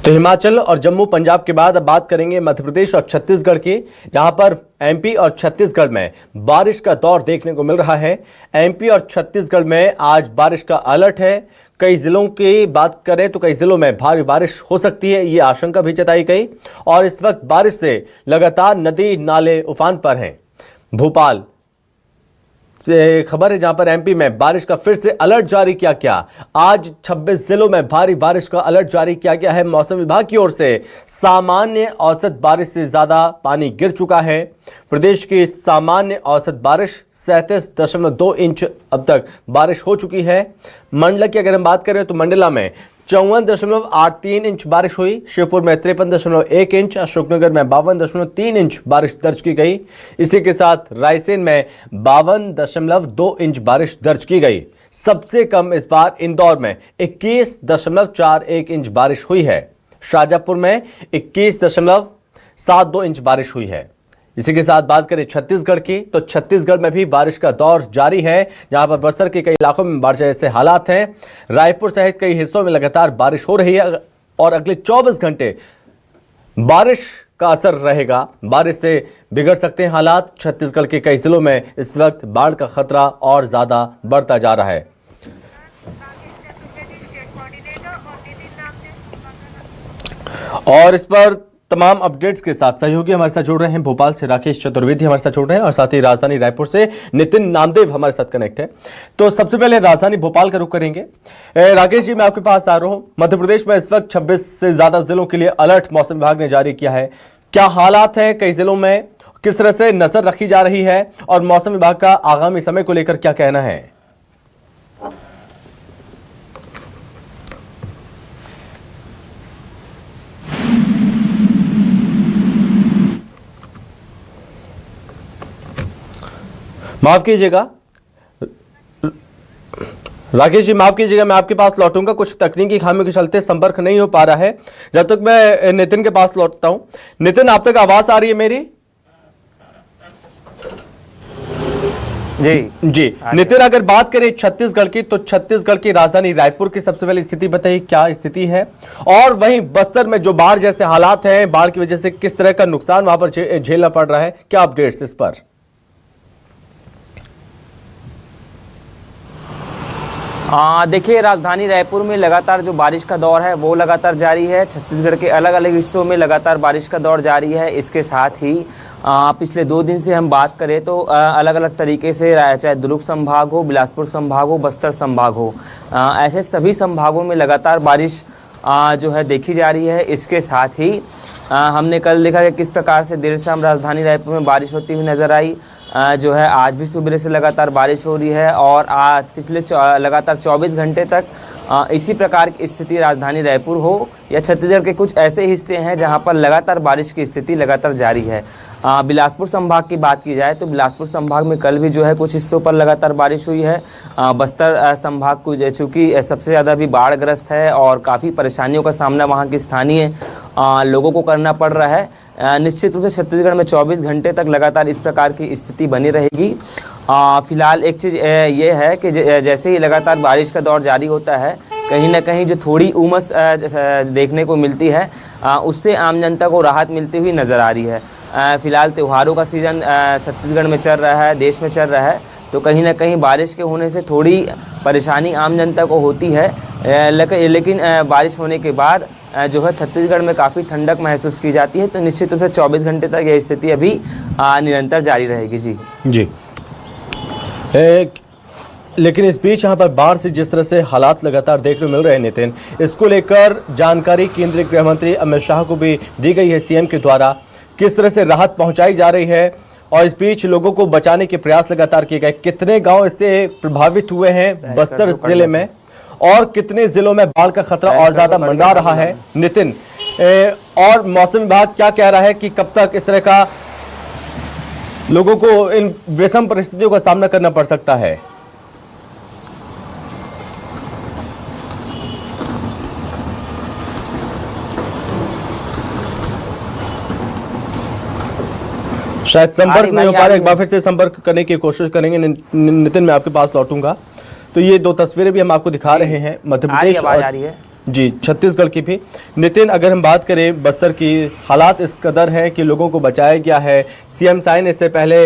तो हिमाचल और जम्मू पंजाब के बाद अब बात करेंगे मध्य प्रदेश और छत्तीसगढ़ की, जहां पर एमपी और छत्तीसगढ़ में बारिश का दौर देखने को मिल रहा है। एमपी और छत्तीसगढ़ में आज बारिश का अलर्ट है। कई जिलों की बात करें तो कई जिलों में भारी बारिश हो सकती है, ये आशंका भी जताई गई। और इस वक्त बारिश से लगातार नदी नाले उफान पर हैं। भोपाल से खबर है जहां पर एमपी में बारिश का फिर से अलर्ट जारी किया गया। आज 26 जिलों में भारी बारिश का अलर्ट जारी किया गया है। मौसम विभाग की ओर से सामान्य औसत बारिश से ज्यादा पानी गिर चुका है। प्रदेश की सामान्य औसत बारिश 37.2 इंच अब तक बारिश हो चुकी है। मंडला की अगर हम बात करें तो मंडला में 54.83 इंच बारिश हुई। शिवपुर में 53.1 इंच, अशोकनगर में 52.3 इंच बारिश दर्ज की गई। इसी के साथ रायसेन में 52.2 इंच बारिश दर्ज की गई। सबसे कम इस बार इंदौर में 21.41 इंच बारिश हुई है। शाजापुर में 21.72 इंच बारिश हुई है। इसी के साथ बात करें छत्तीसगढ़ की, तो छत्तीसगढ़ में भी बारिश का दौर जारी है, जहां पर बस्तर के कई इलाकों में बाढ़ जैसे हालात हैं। रायपुर सहित कई हिस्सों में लगातार बारिश हो रही है और अगले 24 घंटे बारिश का असर रहेगा। बारिश से बिगड़ सकते हैं हालात। छत्तीसगढ़ के कई जिलों में इस वक्त बाढ़ का खतरा और ज्यादा बढ़ता जा रहा है। और इस पर तमाम अपडेट्स के साथ सहयोगी हमारे साथ जुड़ रहे हैं। भोपाल से राकेश चतुर्वेदी हमारे साथ जुड़ रहे हैं और साथ ही राजधानी रायपुर से नितिन नामदेव हमारे साथ कनेक्ट है। तो सबसे पहले राजधानी भोपाल का रुख करेंगे। राकेश जी, मैं आपके पास आ रहा हूं। मध्य प्रदेश में इस वक्त 26 से ज्यादा जिलों के लिए अलर्ट मौसम विभाग ने जारी किया है। क्या हालात है कई जिलों में, किस तरह से नजर रखी जा रही है और मौसम विभाग का आगामी समय को लेकर क्या कहना है? माफ कीजिएगा राकेश जी, माफ कीजिएगा, मैं आपके पास लौटूंगा। कुछ तकनीकी खामियों के चलते संपर्क नहीं हो पा रहा है। जब तक मैं नितिन के पास लौटता हूं। नितिन, आप तक आवाज आ रही है मेरी? जी नितिन, अगर बात करें छत्तीसगढ़ की, तो छत्तीसगढ़ की राजधानी रायपुर की सबसे पहले स्थिति बताइए, क्या स्थिति है? और वहीं बस्तर में जो बाढ़ जैसे हालात हैं, बाढ़ की वजह से किस तरह का नुकसान वहां पर झेलना पड़ रहा है, क्या अपडेट्स इस पर? देखिए, राजधानी रायपुर में लगातार जो बारिश का दौर है वो लगातार जारी है। छत्तीसगढ़ के अलग अलग हिस्सों में लगातार बारिश का दौर जारी है। इसके साथ ही पिछले 2 दिन से हम बात करें तो अलग अलग तरीके से, चाहे दुर्ग संभाग हो, बिलासपुर संभाग हो, बस्तर संभाग हो, ऐसे सभी संभागों में लगातार बारिश जो है देखी जा रही है। इसके साथ ही हमने कल देखा कि किस प्रकार से देर शाम राजधानी रायपुर में बारिश होती हुई नज़र आई। जो है आज भी सुबह से लगातार बारिश हो रही है और आज पिछले लगातार 24 घंटे तक इसी प्रकार की स्थिति राजधानी रायपुर हो या छत्तीसगढ़ के कुछ ऐसे हिस्से हैं जहां पर लगातार बारिश की स्थिति लगातार जारी है। बिलासपुर संभाग की बात की जाए तो बिलासपुर संभाग में कल भी जो है कुछ हिस्सों पर लगातार बारिश हुई है। बस्तर संभाग को चूँकि सबसे ज़्यादा भी बाढ़ग्रस्त है और काफ़ी परेशानियों का सामना वहाँ के स्थानीय लोगों को करना पड़ रहा है। निश्चित रूप से छत्तीसगढ़ में 24 घंटे तक लगातार इस प्रकार की स्थिति बनी रहेगी। फिलहाल एक चीज़ ये है कि जैसे ही लगातार बारिश का दौर जारी होता है, कहीं ना कहीं जो थोड़ी उमस देखने को मिलती है, उससे आम जनता को राहत मिलती हुई नज़र आ रही है। फिलहाल त्योहारों का सीज़न छत्तीसगढ़ में चल रहा है, देश में चल रहा है, तो कहीं ना कहीं बारिश के होने से थोड़ी परेशानी आम जनता को होती है। लेकिन बारिश होने के बाद जो है छत्तीसगढ़ में काफ़ी ठंडक महसूस की जाती है। तो निश्चित रूप से 24 घंटे तक यह स्थिति अभी निरंतर जारी रहेगी। जी लेकिन इस बीच यहाँ पर बाढ़ से जिस तरह से हालात लगातार देखने को मिल रहे हैं नितिन, इसको लेकर जानकारी केंद्रीय गृह मंत्री अमित शाह को भी दी गई है सीएम के द्वारा। किस तरह से राहत पहुंचाई जा रही है और इस बीच लोगों को बचाने के प्रयास लगातार किए गए। कितने गांव इससे प्रभावित हुए हैं बस्तर जिले में और कितने जिलों में बाढ़ का खतरा और ज्यादा मंडरा रहा है नितिन? और मौसम विभाग क्या कह रहा है कि कब तक इस तरह का लोगों को इन विषम परिस्थितियों का सामना करना पड़ सकता है? शायद संपर्क नहीं हो पा रहा, एक बार फिर से संपर्क करने की कोशिश करेंगे। नितिन, मैं आपके पास लौटूंगा। तो ये 2 तस्वीरें भी हम आपको दिखा रहे हैं मध्य प्रदेश। आवाज आ रही है? जी, छत्तीसगढ़ की भी। नितिन, अगर हम बात करें बस्तर की, हालात इस कदर हैं कि लोगों को बचाया गया है। सीएम साई ने इससे पहले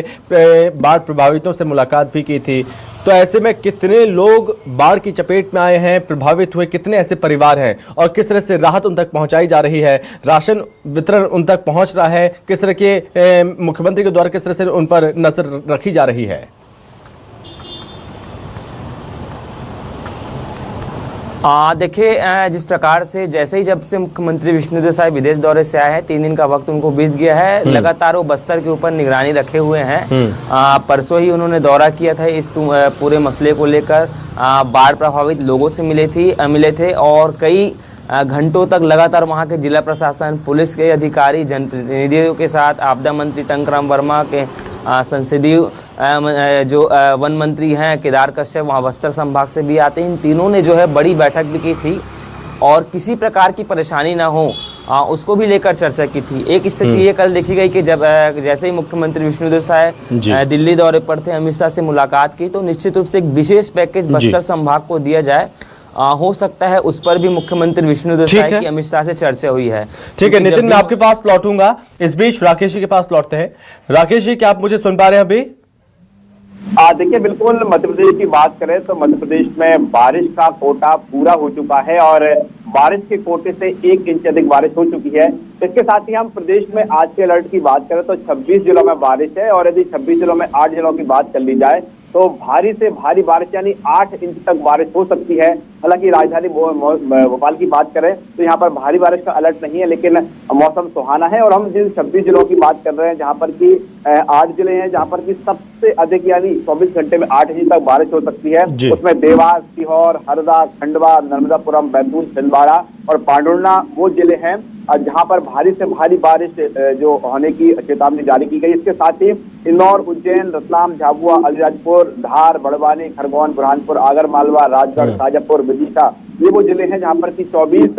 बाढ़ प्रभावितों से मुलाकात भी की थी, तो ऐसे में कितने लोग बाढ़ की चपेट में आए हैं, प्रभावित हुए कितने ऐसे परिवार हैं और किस तरह से राहत उन तक पहुंचाई जा रही है, राशन वितरण उन तक पहुंच रहा है, किस तरह के मुख्यमंत्री के द्वारा किस तरह से उन पर नजर रखी जा रही है? देखिए, जिस प्रकार से जैसे ही जब से मुख्यमंत्री विष्णुदेव साय विदेश दौरे से आए हैं, 3 दिन का वक्त उनको बीत गया है, लगातार वो बस्तर के ऊपर निगरानी रखे हुए हैं। परसों ही उन्होंने दौरा किया था इस पूरे मसले को लेकर, बाढ़ प्रभावित लोगों से मिले थे और कई घंटों तक लगातार वहां के जिला प्रशासन, पुलिस के अधिकारी, जनप्रतिनिधियों के साथ, आपदा मंत्री टंकराम वर्मा के संसदीय जो वन मंत्री हैं केदार कश्यप, वहाँ बस्तर संभाग से भी आते हैं। इन तीनों ने जो है बड़ी बैठक भी की थी और किसी प्रकार की परेशानी ना हो उसको भी लेकर चर्चा की थी। एक स्थिति ये कल देखी गई कि जब जैसे ही मुख्यमंत्री विष्णुदेव साय दिल्ली दौरे पर थे, अमित शाह से मुलाकात की, तो निश्चित रूप से एक विशेष पैकेज बस्तर संभाग को दिया जाए। हो सकता है उस पर भी मुख्यमंत्री विष्णुदेव साय की अमित शाह से चर्चा हुई है। ठीक है नितिन, मैं आपके पास लौटूंगा। इस बीच राकेश जी के पास लौटते हैं। राकेश जी, क्या आप मुझे सुन पा रहे हैं अभी? देखिए, बिल्कुल मध्य प्रदेश की बात करें तो मध्य प्रदेश में बारिश का कोटा पूरा हो चुका है और बारिश के कोटे से 1 इंच अधिक बारिश हो चुकी है। इसके साथ ही हम प्रदेश में आज के अलर्ट की बात करें तो 26 जिलों में बारिश है और यदि 26 जिलों में 8 जिलों की बात कर ली जाए तो भारी से भारी बारिश यानी 8 इंच तक बारिश हो सकती है। हालांकि राजधानी भोपाल की बात करें तो यहाँ पर भारी बारिश का अलर्ट नहीं है, लेकिन मौसम सुहाना है। और हम जिन 26 जिलों की बात कर रहे हैं जहाँ पर की 8 जिले हैं जहाँ पर की सबसे अधिक यानी 24 घंटे में 8 इंच तक बारिश हो सकती है, उसमें देवास, सीहोर, हरदा, खंडवा, नर्मदापुरम, बैतूल, छिंदवाड़ा और पांडुर्णा वो जिले हैं जहां पर भारी से भारी बारिश जो होने की चेतावनी जारी की गई। इसके साथ ही इंदौर, उज्जैन, रतलाम, झाबुआ, अलीराजपुर, धार, बड़वानी, खरगोन, बुरहानपुर, आगर मालवा, राजगढ़, शाजापुर, विदिशा ये वो जिले हैं जहां पर की 24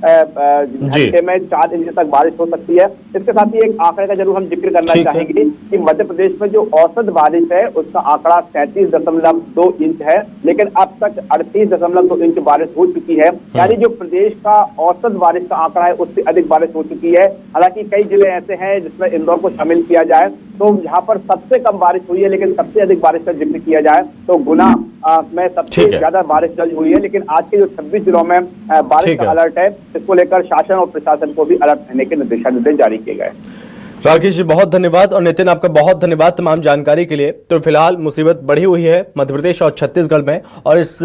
घंटे में 4 इंच तक बारिश हो सकती है। इसके साथ ही एक आंकड़े का जरूर हम जिक्र करना चाहेंगे कि मध्य प्रदेश में जो औसत बारिश है उसका आंकड़ा 37.2 इंच है, लेकिन अब तक 38.2 इंच बारिश हो चुकी है। यानी जो प्रदेश का औसत बारिश का आंकड़ा है उससे अधिक बारिश हो चुकी है। हालांकि कई जिले ऐसे हैं जिसमें इंदौर को शामिल किया जाए तो जहां पर सबसे कम बारिश हुई है, लेकिन सबसे अधिक बारिश का जिक्र किया जाए तो गुना में सबसे ज्यादा बारिश दर्ज हुई है। लेकिन आज के जो 26 जिलों में बारिश का अलर्ट है, इसको लेकर शासन और प्रशासन को भी अलर्ट रहने के निर्देश जारी किए गए। राकेश जी बहुत धन्यवाद और नितिन आपका बहुत धन्यवाद तमाम जानकारी के लिए। तो फिलहाल मुसीबत बढ़ी हुई है मध्य प्रदेश और छत्तीसगढ़ में और इस